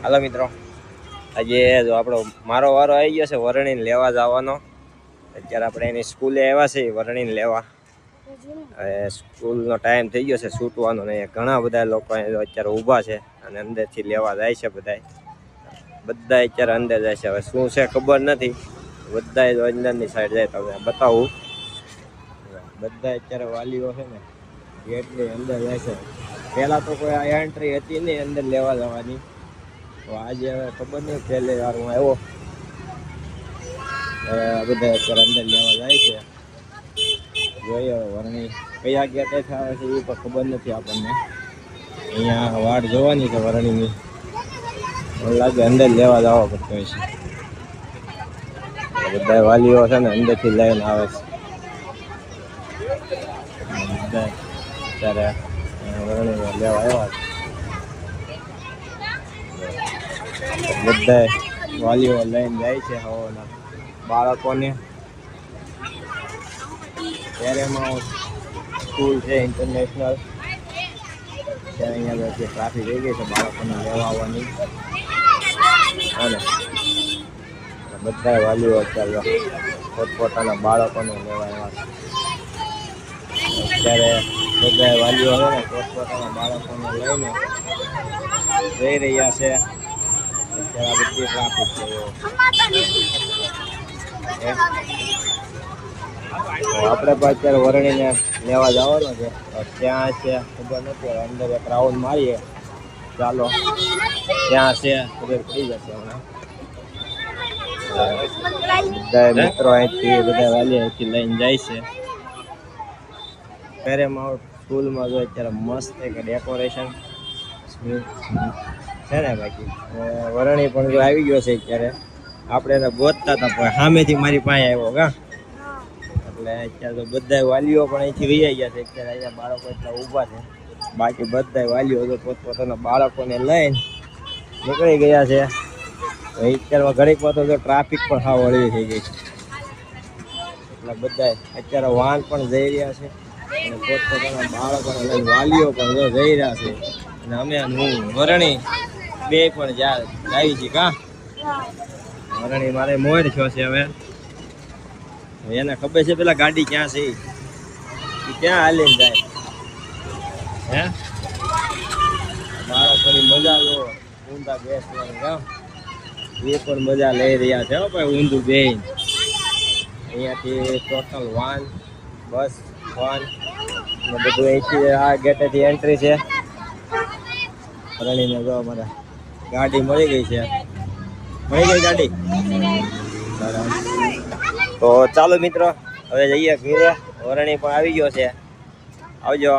હાલો મિત્રો, આજે જો આપણો મારો વારો આવી ગયો છે વરણીને લેવા જવાનો. અત્યારે આપણે એની સ્કૂલે આવ્યા છે વરણીને લેવા. હવે સ્કૂલનો ટાઈમ થઈ ગયો છે છૂટવાનો ને ઘણા બધા લોકો અત્યારે ઊભા છે અને અંદરથી લેવા જાય છે. બધા અત્યારે અંદર જાય છે. હવે શું છે ખબર નથી. બધા અંદરની સાઈડ જાય તો બતાવું. બધા અત્યારે વાલીઓ છે ને ગેટની અંદર જાય છે. પહેલાં તો કોઈ આ એન્ટ્રી હતી નહીં અંદર લેવા જવાની. તો આજે હવે ખબર નહીં, પહેલી વાર હું આવ્યો. બધા અત્યારે અંદર લેવા જાય છે. જોઈએ વરણી કયા ગેટેથી આવે છે એ પણ ખબર નથી આપણને. અહીંયા વાટ જોવાની છે વરણીની. મને લાગે અંદર લેવા જવા પડતો હોય છે. બધા વાલીઓ છે ને અંદરથી લઈને આવે છે. બધા અત્યારે વરણીને લેવા આવ્યા છે. બધા વાલીઓ લઈને જાય છે હવાના બાળકોને. ત્યારે સ્કૂલ છે ઇન્ટરનેશનલ. ત્યાં અહીંયા જે ટ્રાફિક થઈ ગઈ છે બાળકોને લેવા આવવાની. અને બધા વાલીઓ અત્યારે પોતપોતાના બાળકોને લેવા આવ્યા છે. અત્યારે બધા વાલીઓ છે ને પોતપોતાના બાળકોને લઈને જઈ રહ્યા છે. અત્યારે આ બધી ટ્રાફિક છે. આપણે પણ અત્યારે વરણીને લેવા જવાનો છે. ત્યાં છે ખબર નથી, અંદર એક રાઉન્ડ મારીએ. ચાલો ત્યાં છે ખબર પડી જશે હમણાં. બધા મિત્રો અહીંથી બધા વાલી અહીંથી લઈને જાય છે. પેરેમાઉન્ટ સ્કૂલમાં જો અત્યારે મસ્ત એક ડેકોરેશન છે ને. બાકી વરણી પણ જો આવી ગયો છે અત્યારે. આપણે એને ગોતતા હતા પણ સામેથી મારી પાસે આવ્યો કા. એટલે અત્યારે તો બધા વાલીઓ પણ અહીંથી વૈયા ગયા છે. અત્યારે અહીંયા બાળકો એટલા ઊભા છે. બાકી બધા વાલીઓ તો પોતપોતાના બાળકોને લઈને નીકળી ગયા છે. અત્યારે ઘડીકમાં તો જો ટ્રાફિક પણ સાવ હળવી થઈ ગઈ છે. એટલે બધા અત્યારે વાહન પણ જઈ રહ્યા છે અને પોતપોતાના બાળકોને લઈને વાલીઓ પણ જો જઈ રહ્યા છે. અને અમે હું વરણી બે પણ જાય છે કા. વરણી મારે મોર થયો છે. હવે એને ખબર છે પેલા ગાડી ક્યાં છે એ ક્યાં હાલીને જાય. હે બાળકોની મજા લો ઊંધા બેસવાની કા. એ પણ મજા લઈ રહ્યા છે ભાઈ ઊંધું બેન. અહીંયાથી ટોટલ વાન બસ વાન બધું અહીંથી આ ગેટેથી એન્ટ્રી છે. રણીને જો અમારે ગાડી મળી ગઈ છે. મળી ગઈ ગાડી. તો ચાલો મિત્રો હવે જઈએ ઘરે. વરણી પણ આવી ગયો છે. આવજો.